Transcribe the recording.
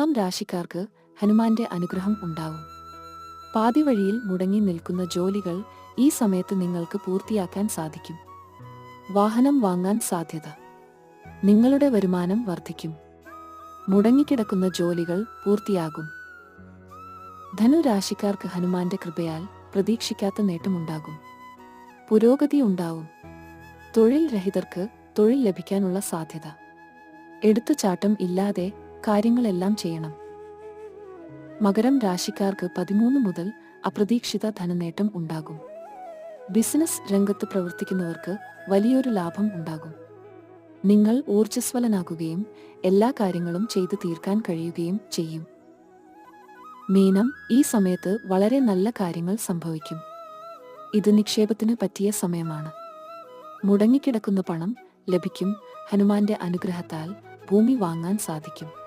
രാശിക്കാർക്ക് ഹനുമാന്റെ അനുഗ്രഹം ഉണ്ടാവും. പാതി വഴിയിൽ മുടങ്ങി നിൽക്കുന്ന ജോലികൾ ഈ സമയത്ത് നിങ്ങൾക്ക് പൂർത്തിയാക്കാൻ സാധിക്കും. വാഹനം വാങ്ങാൻ സാധ്യത. നിങ്ങളുടെ വരുമാനം വർദ്ധിക്കും. മുടങ്ങിക്കിടക്കുന്ന ജോലികൾ പൂർത്തിയാകും. ധനുരാശിക്കാർക്ക് ഹനുമാന്റെ കൃപയാൽ പ്രതീക്ഷിക്കാത്ത നേട്ടമുണ്ടാകും. പുരോഗതി ഉണ്ടാവും. തൊഴിൽ രഹിതർക്ക് തൊഴിൽ ലഭിക്കാനുള്ള സാധ്യത. എടുത്തുചാട്ടം ഇല്ലാതെ കാര്യങ്ങളെല്ലാം ചെയ്യണം. മകരം രാശിക്കാർക്ക് 13 മുതൽ അപ്രതീക്ഷിത ധനനേട്ടം ഉണ്ടാകും. ബിസിനസ് രംഗത്ത് പ്രവർത്തിക്കുന്നവർക്ക് വലിയൊരു ലാഭം ഉണ്ടാകും. നിങ്ങൾ ഊർജ്ജസ്വലനാകുകയും എല്ലാ കാര്യങ്ങളും ചെയ്തു തീർക്കാൻ കഴിയുകയും ചെയ്യും. മീനം, ഈ സമയത്ത് വളരെ നല്ല കാര്യങ്ങൾ സംഭവിക്കും. ഇത് നിക്ഷേപത്തിന് പറ്റിയ സമയമാണ്. മുടങ്ങിക്കിടക്കുന്ന പണം ലഭിക്കും. ഹനുമാന്റെ അനുഗ്രഹത്താൽ ഭൂമി വാങ്ങാൻ സാധിക്കും.